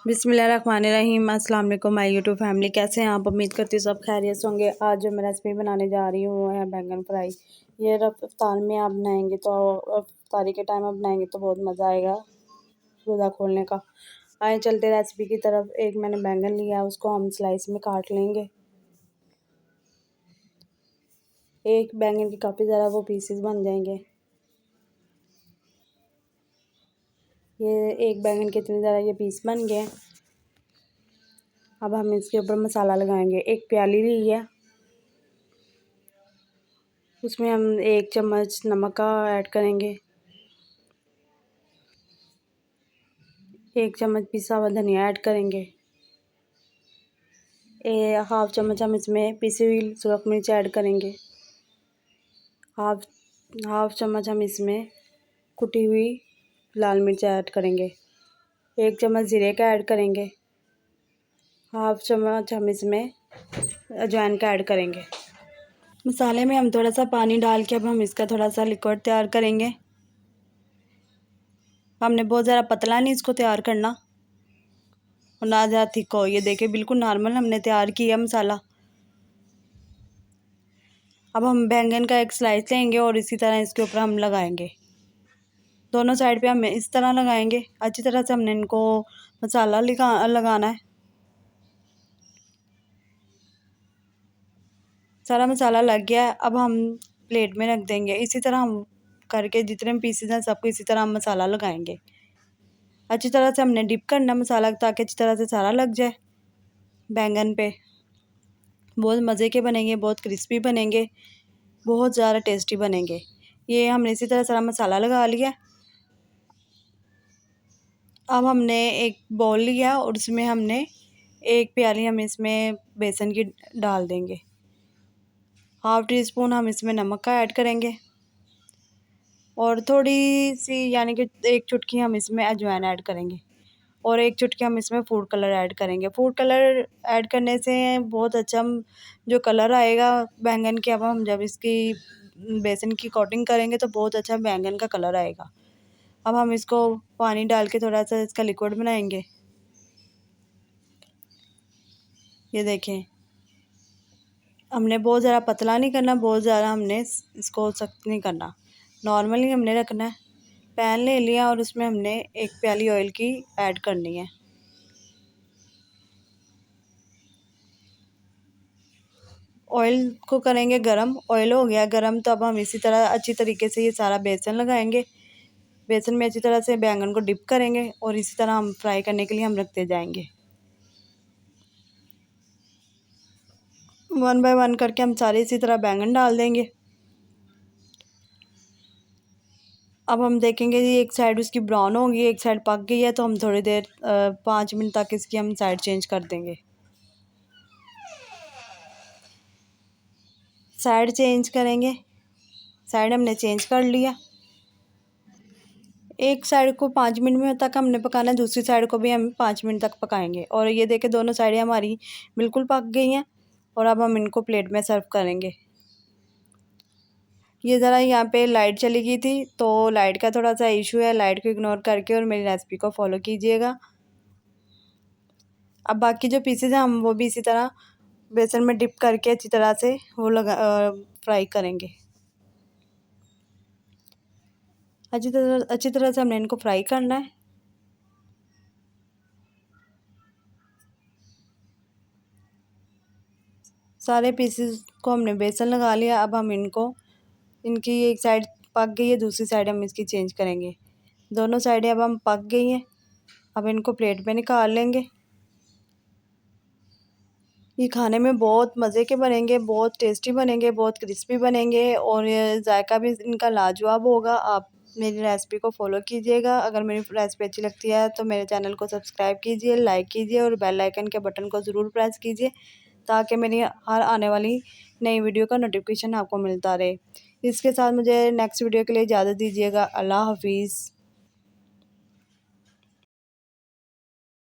बिस्मिल्लाहिर्रहमानिर्रहीम। अस्सलाम वालेकुम माय यूट्यूब फैमिली, कैसे हैं आप? उम्मीद करती हूँ सब खैरियत से होंगे। आज जो मैं रेसिपी बनाने जा रही हूँ वो है बैंगन फ्राई। ये इफ्तार में आप बनाएंगे तो इफ्तारी के टाइम आप बनाएंगे तो बहुत मज़ा आएगा रोज़ा खोलने का। आए चलते रेसिपी की तरफ। एक मैंने बैंगन लिया, उसको हम स्लाइस में काट लेंगे। एक बैंगन की काफ़ी ज़्यादा वो पीसेस बन जाएंगे। ये एक बैंगन के इतने ज़्यादा ये पीस बन गए। अब हम इसके ऊपर मसाला लगाएंगे। एक प्याली ली है, उसमें हम 1 चम्मच नमक का ऐड करेंगे। 1 चम्मच पिसा हुआ धनिया ऐड करेंगे। हाफ चम्मच हम इसमें पिसी हुई सुरख मिर्च ऐड करेंगे। हाफ चम्मच हम इसमें कुटी हुई लाल मिर्च ऐड करेंगे। 1 चम्मच जीरे का ऐड करेंगे। हाफ चम्मच हम इसमें अजवाइन का ऐड करेंगे। मसाले में हम थोड़ा सा पानी डाल के अब हम इसका थोड़ा सा लिक्विड तैयार करेंगे। हमने बहुत ज़्यादा पतला नहीं इसको तैयार करना और ना ज़्यादा थिक हो। ये देखिए बिल्कुल नॉर्मल हमने तैयार किया मसाला। अब हम बैंगन का एक स्लाइस लेंगे और इसी तरह इसके ऊपर हम लगाएंगे। दोनों साइड पे हम इस तरह लगाएंगे। अच्छी तरह से हमने इनको मसाला लगाना है। सारा मसाला लग गया है। अब हम प्लेट में रख देंगे। इसी तरह हम करके जितने पीसेस हैं सबको इसी तरह हम मसाला लगाएंगे। अच्छी तरह से हमने डिप करना मसाला ताकि अच्छी तरह से सारा लग जाए बैंगन पे। बहुत मज़े के बनेंगे, बहुत क्रिस्पी बनेंगे, बहुत ज़्यादा टेस्टी बनेंगे। ये हमने इसी तरह सारा मसाला लगा लिया। अब हमने एक बाउल लिया और उसमें हमने 1 प्याली हम इसमें बेसन की डाल देंगे। हाफ़ टी स्पून हम इसमें नमक का ऐड करेंगे और थोड़ी सी यानी कि 1 चुटकी हम इसमें अजवाइन ऐड करेंगे और 1 चुटकी हम इसमें फूड कलर ऐड करेंगे। फूड कलर ऐड करने से बहुत अच्छा जो कलर आएगा बैंगन के। अब हम जब इसकी बेसन की कोटिंग करेंगे तो बहुत अच्छा बैंगन का कलर आएगा। अब हम इसको पानी डाल के थोड़ा सा इसका लिक्विड बनाएंगे। ये देखें, हमने बहुत ज़्यादा पतला नहीं करना, बहुत ज़्यादा हमने इसको सख्त नहीं करना, नॉर्मली हमने रखना है। पैन ले लिया और उसमें हमने 1 प्याली ऑयल की ऐड करनी है। ऑयल को करेंगे गरम। ऑयल हो गया गरम तो अब हम इसी तरह अच्छी तरीके से ये सारा बेसन लगाएंगे। बेसन में अच्छी तरह से बैंगन को डिप करेंगे और इसी तरह हम फ्राई करने के लिए हम रखते जाएंगे। 1 बाय 1 करके हम सारे इसी तरह बैंगन डाल देंगे। अब हम देखेंगे जी एक साइड उसकी ब्राउन होगी, एक साइड पक गई है, तो हम थोड़ी देर 5 मिनट तक इसकी हम साइड चेंज कर देंगे। साइड चेंज करेंगे। साइड हमने चेंज कर लिया। एक साइड को 5 मिनट तक हमने पकाना है, दूसरी साइड को भी हम 5 मिनट तक पकाएंगे। और ये देखें दोनों साइडें हमारी बिल्कुल पक गई हैं और अब हम इनको प्लेट में सर्व करेंगे। ये ज़रा यहाँ पे लाइट चली गई थी तो लाइट का थोड़ा सा इशू है, लाइट को इग्नोर करके और मेरी रेसिपी को फॉलो कीजिएगा। अब बाकी जो पीसेस हैं हम वो भी इसी तरह बेसन में डिप करके अच्छी तरह से वो फ्राई करेंगे। अच्छी तरह से हमने इनको फ्राई करना है। सारे पीसेस को हमने बेसन लगा लिया। अब हम इनकी एक साइड पक गई है, दूसरी साइड हम इसकी चेंज करेंगे। दोनों साइडें अब हम पक गई हैं। अब इनको प्लेट में निकाल लेंगे। ये खाने में बहुत मज़े के बनेंगे, बहुत टेस्टी बनेंगे, बहुत क्रिस्पी बनेंगे और ये जायका भी इनका लाजवाब होगा। आप मेरी रेसिपी को फॉलो कीजिएगा। अगर मेरी रेसिपी अच्छी लगती है तो मेरे चैनल को सब्सक्राइब कीजिए, लाइक कीजिए और बेल आइकन के बटन को ज़रूर प्रेस कीजिए ताकि मेरी हर आने वाली नई वीडियो का नोटिफिकेशन आपको मिलता रहे। इसके साथ मुझे नेक्स्ट वीडियो के लिए इजाज़त दीजिएगा। अल्लाह हाफिज़।